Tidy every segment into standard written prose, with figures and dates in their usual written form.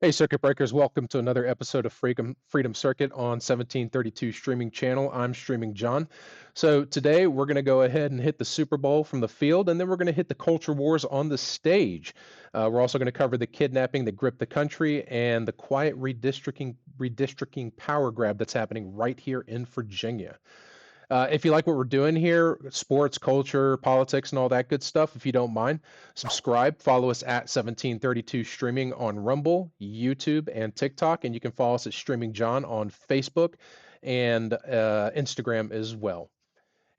Hey, Circuit Breakers, welcome to another episode of Freedom Circuit on 1732 streaming channel. I'm streaming John. So today we're going to go ahead and hit the Super Bowl from the field, and then we're going to hit the culture wars on the stage. We're also going to cover the kidnapping that gripped the country and the quiet redistricting power grab that's happening right here in Virginia. If you like what we're doing here, sports, culture, politics, and all that good stuff, if you don't mind, subscribe. Follow us at 1732 Streaming on Rumble, YouTube, and TikTok. And you can follow us at Streaming John on Facebook and Instagram as well.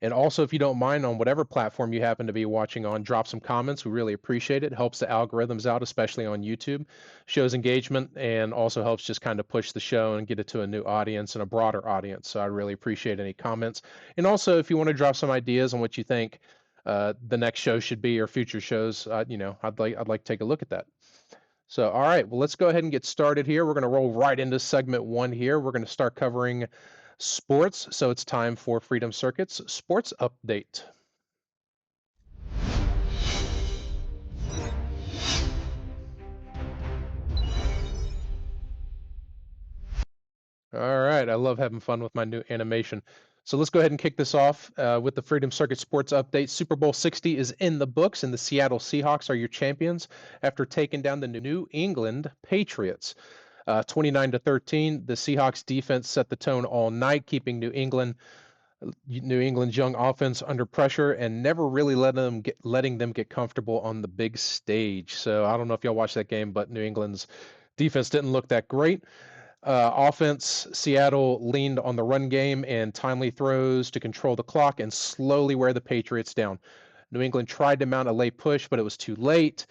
And also, if you don't mind, on whatever platform you happen to be watching on, drop some comments. We really appreciate it. It helps the algorithms out, especially on YouTube. Shows engagement and also helps just kind of push the show and get it to a new audience and a broader audience. So I really appreciate any comments. And also, if you want to drop some ideas on what you think the next show should be or future shows, I'd like to take a look at that. So, all right, well, let's go ahead and get started here. We're going to roll right into segment one here. We're going to start covering sports. So it's time for Freedom Circuit's sports update. All right, I love having fun with my new animation. So let's go ahead and kick this off with the Freedom Circuit Sports Update. Super Bowl 60 is in the books, and the Seattle Seahawks are your champions after taking down the New England Patriots. 29-13, the Seahawks defense set the tone all night, keeping New England's young offense under pressure and never really letting them get comfortable on the big stage. So I don't know if y'all watched that game, but New England's defense didn't look that great. Offense, Seattle leaned on the run game and timely throws to control the clock and slowly wear the Patriots down. New England tried to mount a late push, but it was too late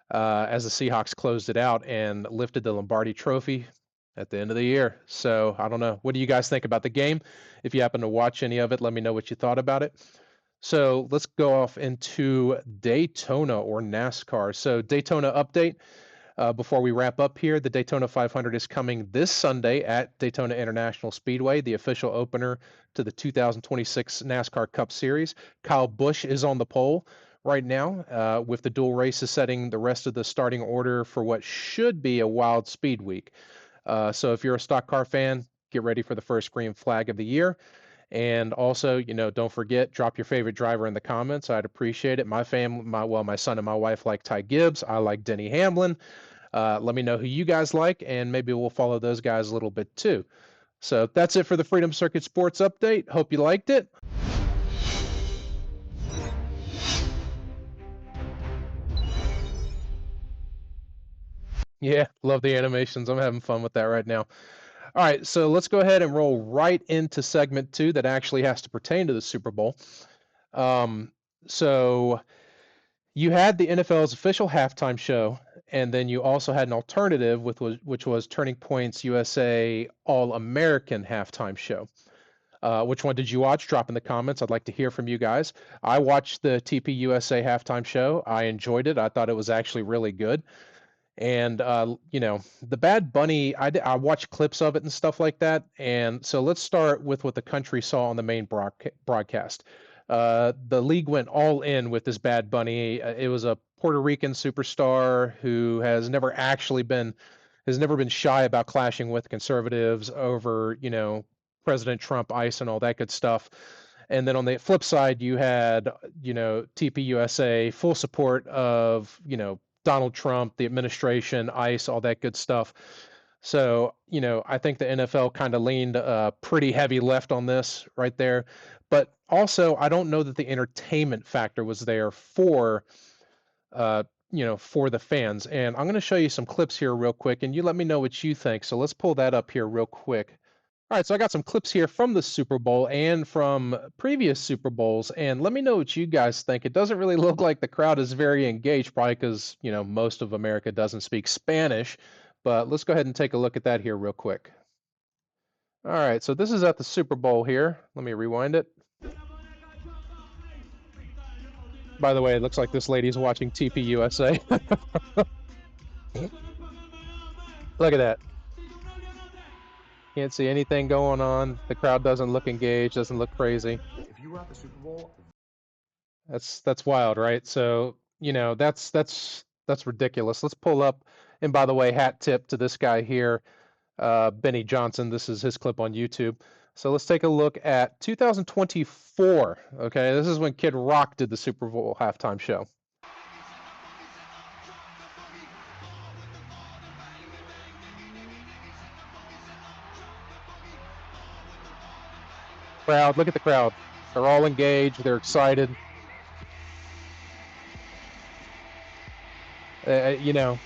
as the Seahawks closed it out and lifted the Lombardi Trophy at the end of the year. So I don't know. What do you guys think about the game? If you happen to watch any of it, let me know what you thought about it. So let's go off into Daytona or NASCAR. So Daytona update. Before we wrap up here, the Daytona 500 is coming this Sunday at Daytona International Speedway, the official opener to the 2026 NASCAR Cup Series. Kyle Busch is on the pole right now, with the dual races setting the rest of the starting order for what should be a wild speed week. So if you're a stock car fan, get ready for the first green flag of the year. And also, don't forget, drop your favorite driver in the comments. I'd appreciate it. My family, my son and my wife like Ty Gibbs. I like Denny Hamlin. Let me know who you guys like, and maybe we'll follow those guys a little bit too. So that's it for the Freedom Circuit Sports Update. Hope you liked it. Yeah, love the animations. I'm having fun with that right now. All right, so let's go ahead and roll right into segment two that actually has to pertain to the Super Bowl. So you had the NFL's official halftime show, and then you also had an alternative, which was Turning Point's USA All American halftime show. Which one did you watch? Drop in the comments. I'd like to hear from you guys. I watched the TP USA halftime show. I enjoyed it. I thought it was actually really good. And the Bad Bunny, I watched clips of it and stuff like that. And so let's start with what the country saw on the main broadcast. The league went all in with this Bad Bunny. It was a Puerto Rican superstar who has never been shy about clashing with conservatives over, President Trump, ICE, and all that good stuff. And then on the flip side, you had, TPUSA, full support of, Donald Trump, the administration, ICE, all that good stuff. So, I think the NFL kind of leaned pretty heavy left on this right there. But also, I don't know that the entertainment factor was there for the fans. And I'm going to show you some clips here real quick, and you let me know what you think. So let's pull that up here real quick. All right, so I got some clips here from the Super Bowl and from previous Super Bowls, and let me know what you guys think. It doesn't really look like the crowd is very engaged, probably because, most of America doesn't speak Spanish, but let's go ahead and take a look at that here real quick. All right, so this is at the Super Bowl here. Let me rewind it. By the way, it looks like this lady's watching TP USA. Look at that. Can't see anything going on. The crowd doesn't look engaged, doesn't look crazy. If you were at the Super Bowl, That's wild, right? So, that's ridiculous. Let's pull up And by the way, hat tip to this guy here, Benny Johnson. This is his clip on YouTube. So let's take a look at 2024. Okay, this is when Kid Rock did the Super Bowl halftime show. Crowd, look at the crowd. They're all engaged. They're excited. You know,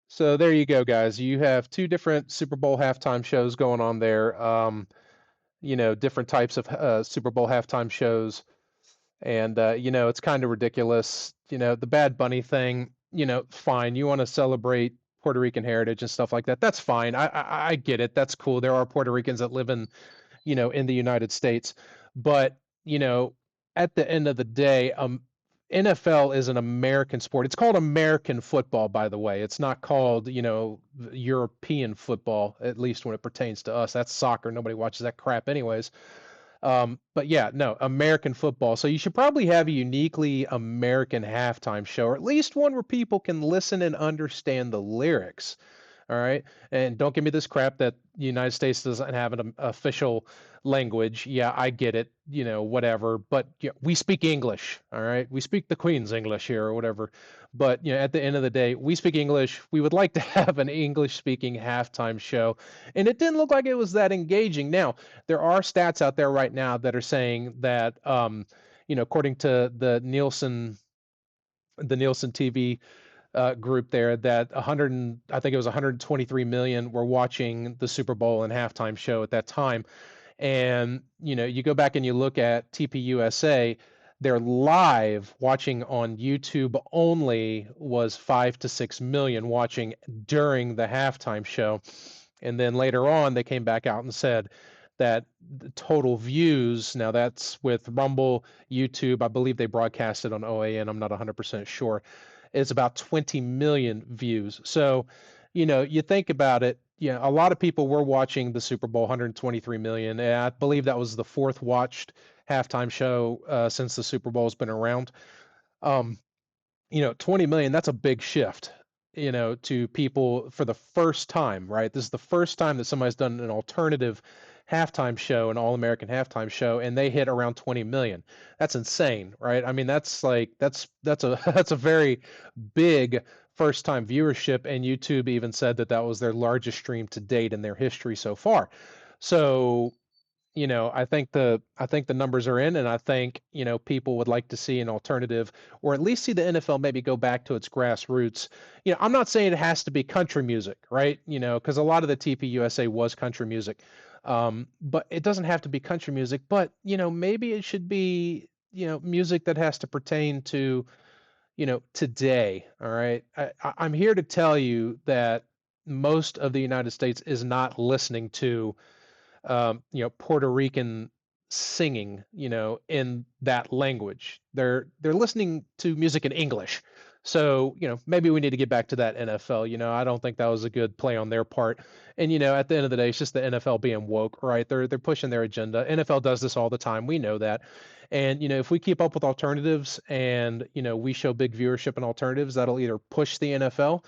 so there you go, guys. You have two different Super Bowl halftime shows going on there. Different types of Super Bowl halftime shows. And, it's kind of ridiculous. The Bad Bunny thing, fine. You want to celebrate Puerto Rican heritage and stuff like that. That's fine. I get it. That's cool. There are Puerto Ricans that live in the United States. But, you know, at the end of the day, NFL is an American sport. It's called American football, by the way. It's not called, European football, at least when it pertains to us. That's soccer. Nobody watches that crap anyways. But yeah, no, American football. So you should probably have a uniquely American halftime show, or at least one where people can listen and understand the lyrics. All right. And don't give me this crap that the United States doesn't have an official language. Yeah, I get it, whatever. But we speak English. All right. We speak the Queen's English here or whatever. But, at the end of the day, we speak English. We would like to have an English speaking halftime show. And it didn't look like it was that engaging. Now, there are stats out there right now that are saying that, according to the Nielsen TV group there that 100 I think it was 123 million were watching the Super Bowl and halftime show at that time. And you go back and you look at TPUSA, their live watching on YouTube only was 5 to 6 million watching during the halftime show. And then later on they came back out and said that the total views, now that's with Rumble, YouTube, I believe they broadcasted on OAN, I'm not 100% sure, is about 20 million views. So, you think about it, a lot of people were watching the Super Bowl, 123 million. And I believe that was the fourth watched halftime show since the Super Bowl's been around. Um, 20 million, that's a big shift, to people for the first time, right? This is the first time that somebody's done an alternative halftime show, an all-American halftime show, and they hit around 20 million. That's insane, right? I mean, that's a that's a very big first time viewership, and YouTube even said that that was their largest stream to date in their history so far. So, I think the numbers are in, and I think people would like to see an alternative, or at least see the NFL maybe go back to its grassroots. I'm not saying it has to be country music, right? Because a lot of the TPUSA was country music, but it doesn't have to be country music. But maybe it should be music that has to pertain to today. All right, I'm here to tell you that most of the United States is not listening to Puerto Rican singing, in that language. They're listening to music in English. So, maybe we need to get back to that NFL. I don't think that was a good play on their part. And at the end of the day, it's just the NFL being woke, right? They're pushing their agenda. NFL does this all the time. We know that. And if we keep up with alternatives and we show big viewership and alternatives, that'll either push the NFL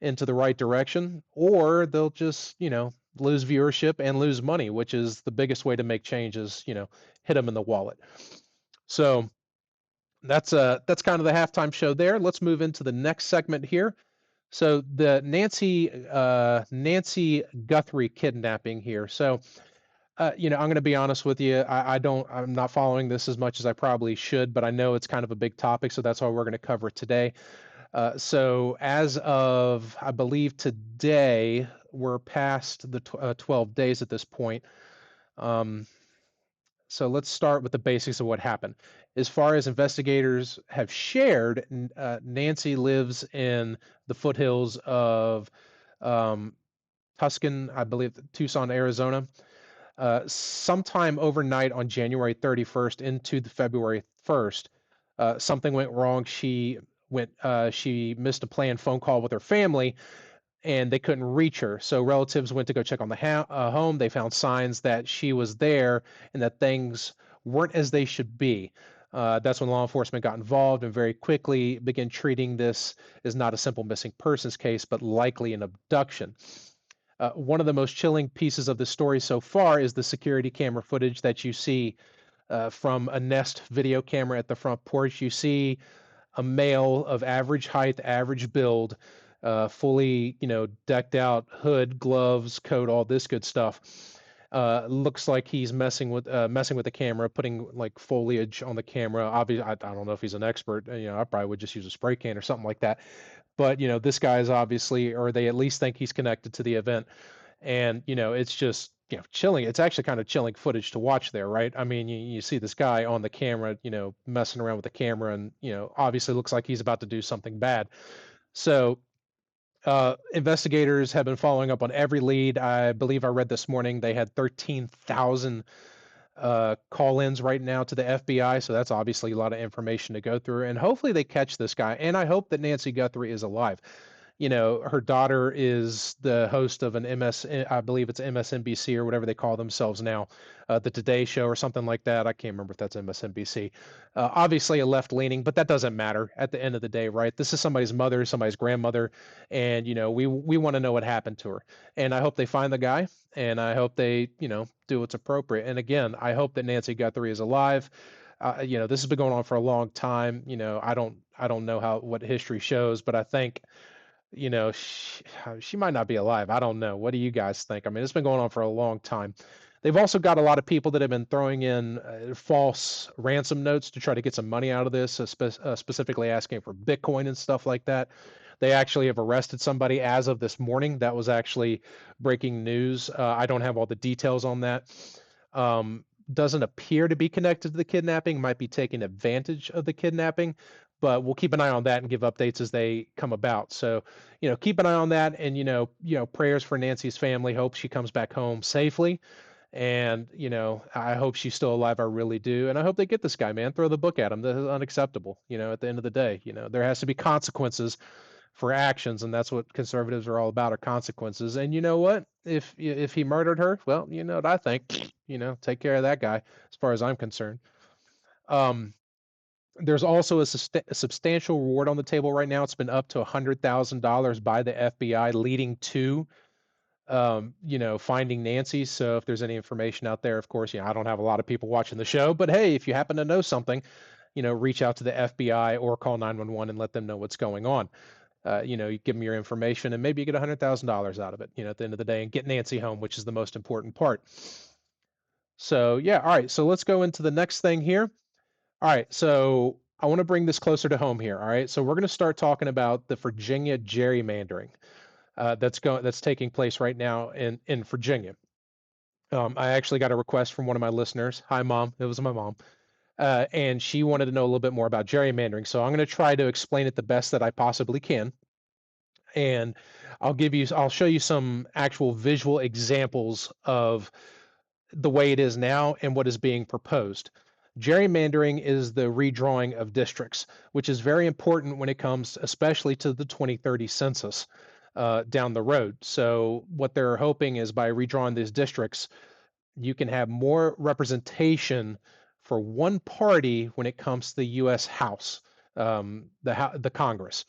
into the right direction, or they'll just, lose viewership and lose money, which is the biggest way to make changes, hit them in the wallet. So that's kind of the halftime show there. Let's move into the next segment here. So the Nancy Guthrie kidnapping here. So I'm going to be honest with you. I'm not following this as much as I probably should, but I know it's kind of a big topic, so that's why we're going to cover it today. So as of, I believe today, we're past the 12 days at this point. Um, so let's start with the basics of what happened. As far as investigators have shared, Nancy lives in the foothills of um, Tucson, I believe, Tucson, Arizona. Sometime overnight on January 31st into the February 1st, something went wrong. She missed a planned phone call with her family, and they couldn't reach her. So relatives went to go check on the home. They found signs that she was there and that things weren't as they should be. That's when law enforcement got involved and very quickly began treating this as not a simple missing persons case, but likely an abduction. One of the most chilling pieces of the story so far is the security camera footage that you see from a Nest video camera at the front porch. You see a male of average height, average build, fully, decked out, hood, gloves, coat, all this good stuff. Looks like he's messing with the camera, putting like foliage on the camera. Obviously, I don't know if he's an expert. I probably would just use a spray can or something like that. But this guy is obviously, or they at least think he's connected to the event, and it's just chilling. It's actually kind of chilling footage to watch there, right? I mean, you see this guy on the camera, messing around with the camera, and obviously looks like he's about to do something bad. So investigators have been following up on every lead. I believe I read this morning they had 13,000 call-ins right now to the FBI, so that's obviously a lot of information to go through, and hopefully they catch this guy. And I hope that Nancy Guthrie is alive. Her daughter is the host of an I believe it's MSNBC or whatever they call themselves now, the Today Show or something like that. I can't remember if that's MSNBC. Obviously a left leaning, but that doesn't matter at the end of the day, right? This is somebody's mother, somebody's grandmother, and we want to know what happened to her. And I hope they find the guy, and I hope they do what's appropriate. And again, I hope that Nancy Guthrie is alive. This has been going on for a long time. I don't know what history shows, but I think she might not be alive. I don't know. What do you guys think? I mean, it's been going on for a long time. They've also got a lot of people that have been throwing in false ransom notes to try to get some money out of this, specifically asking for Bitcoin and stuff like that. They actually have arrested somebody as of this morning. That was actually breaking news. I don't have all the details on that. Doesn't appear to be connected to the kidnapping, might be taking advantage of the kidnapping, but we'll keep an eye on that and give updates as they come about. So, keep an eye on that, and prayers for Nancy's family. Hope she comes back home safely, and I hope she's still alive. I really do, and I hope they get this guy, man. Throw the book at him. This is unacceptable. At the end of the day, there has to be consequences for actions, and that's what conservatives are all about, are consequences. And you know what? If he murdered her, well, you know what I think. Take care of that guy, as far as I'm concerned. Um, there's also a substantial reward on the table right now. It's been up to $100,000 by the FBI, leading to finding Nancy. So if there's any information out there, of course, I don't have a lot of people watching the show, but hey, if you happen to know something, reach out to the FBI or call 911 and let them know what's going on. You give them your information, and maybe you get $100,000 out of it, at the end of the day, and get Nancy home, which is the most important part. So yeah, all right. So let's go into the next thing here. All right, so I want to bring this closer to home here. All right, so we're going to start talking about the Virginia gerrymandering that's taking place right now in Virginia. I actually got a request from one of my listeners. Hi, Mom. It was my mom. And she wanted to know a little bit more about gerrymandering. So I'm going to try to explain it the best that I possibly can. And I'll show you some actual visual examples of the way it is now and what is being proposed. Gerrymandering is the redrawing of districts, which is very important when it comes especially to the 2030 census down the road. So what they're hoping is by redrawing these districts, you can have more representation for one party when it comes to the U.S. House, the Congress.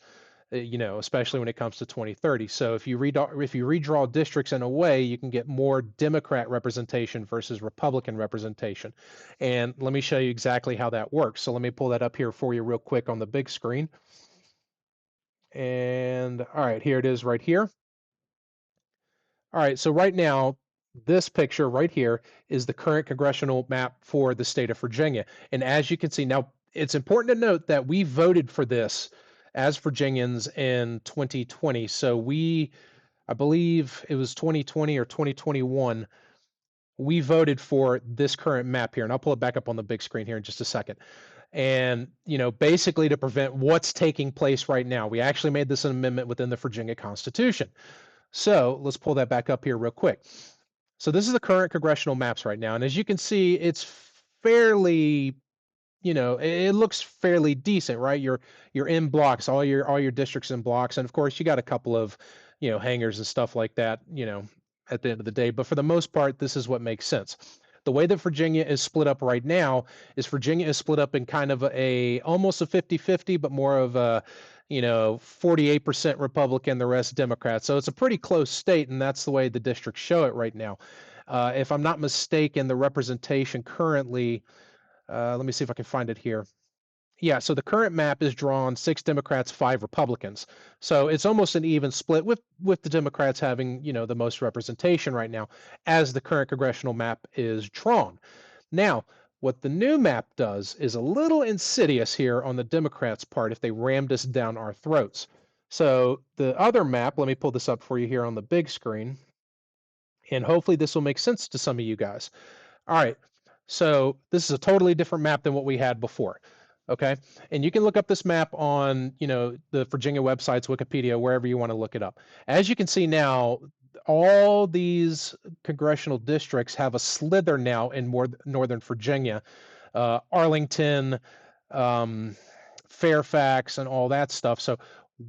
Especially when it comes to 2030. So if you redraw districts in a way, you can get more Democrat representation versus Republican representation. And let me show you exactly how that works. So let me pull that up here for you real quick on the big screen. And all right, here it is right here. All right, so right now, this picture right here is the current congressional map for the state of Virginia. And as you can see, now it's important to note that we voted for this as Virginians in 2020. So I believe it was 2020 or 2021, we voted for this current map here. And I'll pull it back up on the big screen here in just a second. And, basically to prevent what's taking place right now, we actually made this an amendment within the Virginia Constitution. So let's pull that back up here real quick. So this is the current congressional maps right now. And as you can see, it's fairly, it looks fairly decent, right? You're in blocks, all your districts in blocks. And of course you got a couple of, hangers and stuff like that, at the end of the day. But for the most part, this is what makes sense. The way that Virginia is split up right now is Virginia is split up in kind of a almost a 50-50, but more of a 48% Republican, the rest Democrat. So it's a pretty close state, and that's the way the districts show it right now. If I'm not mistaken, the representation currently, let me see if I can find it here. Yeah, so the current map is drawn 6 Democrats, 5 Republicans. So it's almost an even split with the Democrats having, the most representation right now as the current congressional map is drawn. Now, what the new map does is a little insidious here on the Democrats' part if they rammed us down our throats. So the other map, let me pull this up for you here on the big screen, and hopefully this will make sense to some of you guys. All right. So this is a totally different map than what we had before. Okay. And you can look up this map on, the Virginia websites, Wikipedia, wherever you want to look it up. As you can see now, all these congressional districts have a slither now in more Northern Virginia, Arlington, um, Fairfax, and all that stuff. So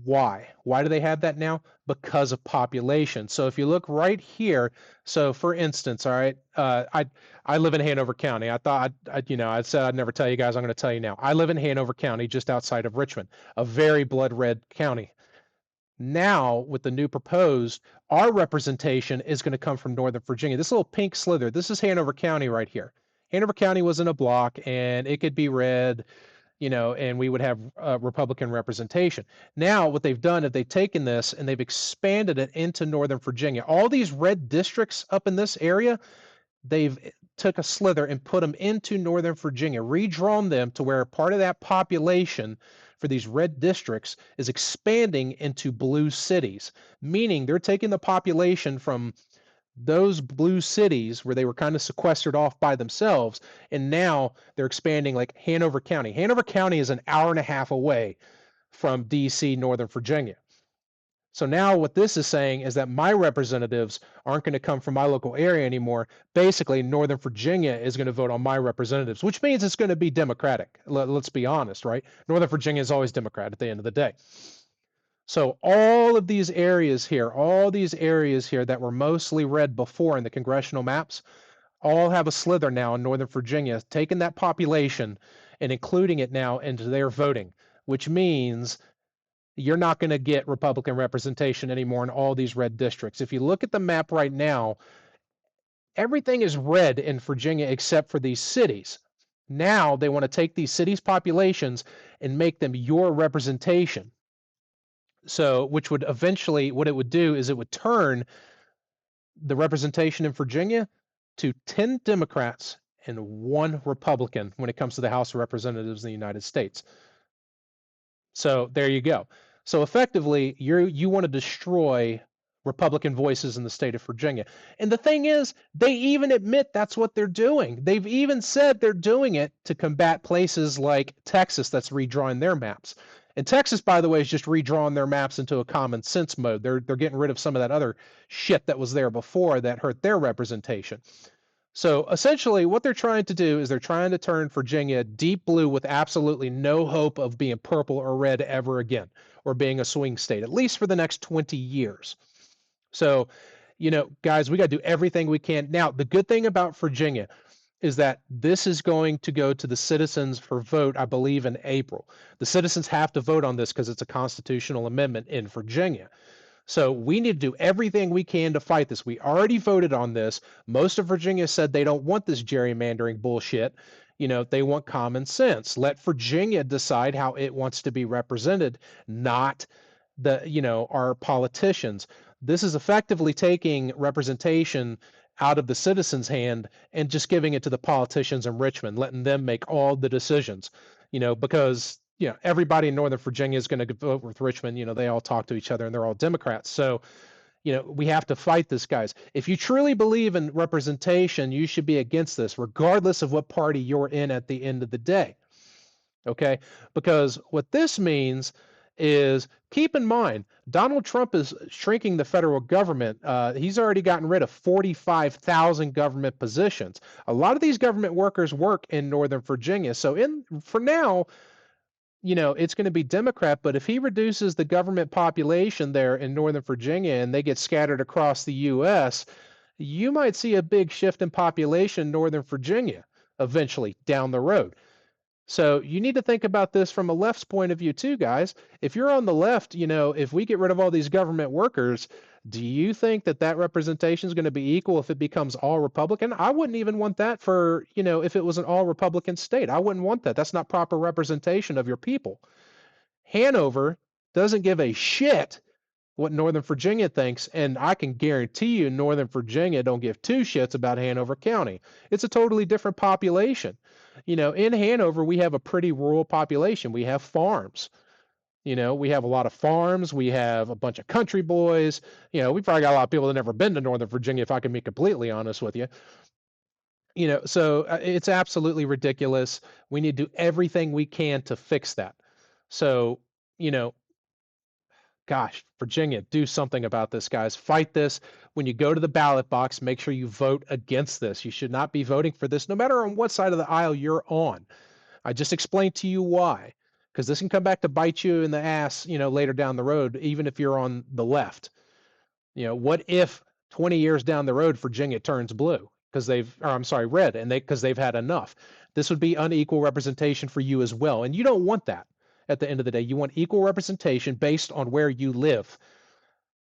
why? Why do they have that now? Because of population. So if you look right here, so for instance, all right, I live in Hanover County. I thought I said I'd never tell you guys. I'm going to tell you now. I live in Hanover County, just outside of Richmond, a very blood red county. Now, with the new proposed, our representation is going to come from Northern Virginia. This little pink slither, this is Hanover County right here. Hanover County was in a block, and it could be red, and we would have Republican representation. Now, what they've done is they've taken this and they've expanded it into Northern Virginia. All these red districts up in this area, they've took a slither and put them into Northern Virginia, redrawn them to where part of that population for these red districts is expanding into blue cities, meaning they're taking the population from those blue cities where they were kind of sequestered off by themselves, and now they're expanding like Hanover County. Hanover County is an hour and a half away from DC, Northern Virginia. So now what this is saying is that my representatives aren't going to come from my local area anymore. Basically, Northern Virginia is going to vote on my representatives, which means it's going to be Democratic. Let's be honest, right? Northern Virginia is always Democrat at the end of the day. So all these areas here that were mostly red before in the congressional maps, all have a slither now in Northern Virginia, taking that population and including it now into their voting, which means you're not going to get Republican representation anymore in all these red districts. If you look at the map right now, everything is red in Virginia except for these cities. Now they want to take these cities' populations and make them your representation. So, which would eventually, what it would do is it would turn the representation in Virginia to 10 Democrats and 1 Republican when it comes to the House of Representatives in the United States. So there you go. So effectively, you want to destroy Republican voices in the state of Virginia. And the thing is, they even admit that's what they're doing. They've even said they're doing it to combat places like Texas that's redrawing their maps. And Texas, by the way, is just redrawing their maps into a common sense mode. They're getting rid of some of that other shit that was there before that hurt their representation. So essentially, what they're trying to do is they're trying to turn Virginia deep blue with absolutely no hope of being purple or red ever again, or being a swing state, at least for the next 20 years. So, guys, we got to do everything we can. Now, the good thing about Virginia is that this is going to go to the citizens for vote, I believe, in April. The citizens have to vote on this because it's a constitutional amendment in Virginia. So we need to do everything we can to fight this. We already voted on this. Most of Virginia said they don't want this gerrymandering bullshit. They want common sense. Let Virginia decide how it wants to be represented, not our politicians. This is effectively taking representation out of the citizens' hand and just giving it to the politicians in Richmond, letting them make all the decisions, because everybody in Northern Virginia is going to vote with Richmond. They all talk to each other and they're all Democrats. So, we have to fight this, guys. If you truly believe in representation, you should be against this, regardless of what party you're in at the end of the day. Okay? Because what this means is, keep in mind, Donald Trump is shrinking the federal government. He's already gotten rid of 45,000 government positions. A lot of these government workers work in Northern Virginia. So for now, it's going to be Democrat, but if he reduces the government population there in Northern Virginia and they get scattered across the U.S., you might see a big shift in population in Northern Virginia eventually down the road. So you need to think about this from a left's point of view too, guys. If you're on the left, if we get rid of all these government workers, do you think that that representation is going to be equal if it becomes all Republican? I wouldn't even want that for, if it was an all Republican state. I wouldn't want that. That's not proper representation of your people. Hanover doesn't give a shit what Northern Virginia thinks, and I can guarantee you Northern Virginia don't give two shits about Hanover County. It's a totally different population. In Hanover, we have a pretty rural population. We have farms. We have a lot of farms. We have a bunch of country boys. We probably got a lot of people that never been to Northern Virginia, if I can be completely honest with you. So it's absolutely ridiculous. We need to do everything we can to fix that. So, you know, gosh, Virginia, do something about this, guys. Fight this. When you go to the ballot box, make sure you vote against this. You should not be voting for this, no matter on what side of the aisle you're on. I just explained to you why, because this can come back to bite you in the ass, later down the road, even if you're on the left. What if 20 years down the road, Virginia turns blue because I'm sorry, red, and because they've had enough? This would be unequal representation for you as well. And you don't want that at the end of the day. You want equal representation based on where you live,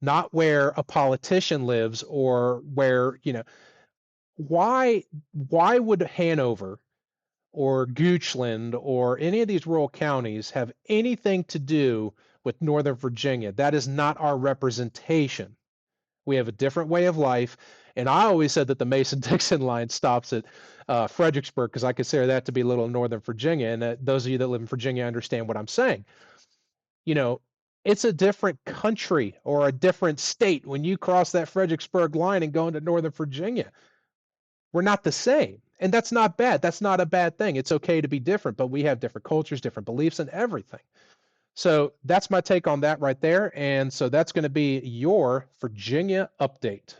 not where a politician lives or where, why would Hanover or Goochland or any of these rural counties have anything to do with Northern Virginia? That is not our representation. We have a different way of life. And I always said that the Mason-Dixon line stops at Fredericksburg because I consider that to be little Northern Virginia. And those of you that live in Virginia understand what I'm saying. You know, it's a different country or a different state when you cross that Fredericksburg line and go into Northern Virginia. We're not the same. And that's not bad. That's not a bad thing. It's okay to be different, but we have different cultures, different beliefs, and everything. So that's my take on that right there. And so that's going to be your Virginia update.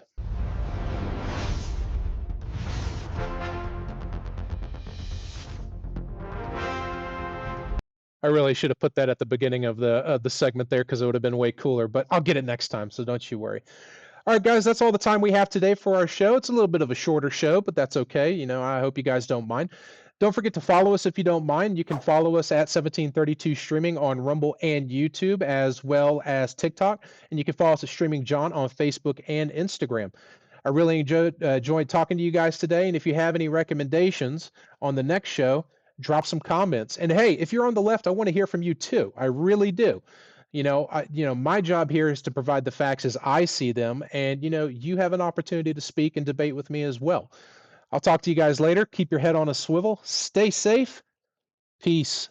I really should have put that at the beginning of the segment there because it would have been way cooler, but I'll get it next time, so don't you worry. All right, guys, that's all the time we have today for our show. It's a little bit of a shorter show, but that's okay. I hope you guys don't mind. Don't forget to follow us if you don't mind. You can follow us at 1732 Streaming on Rumble and YouTube, as well as TikTok. And you can follow us at Streaming John on Facebook and Instagram. I really enjoyed talking to you guys today. And if you have any recommendations on the next show, drop some comments. And hey, if you're on the left, I want to hear from you too. I really do. My job here is to provide the facts as I see them, and you have an opportunity to speak and debate with me as well. I'll talk to you guys later. Keep your head on a swivel. Stay safe. Peace.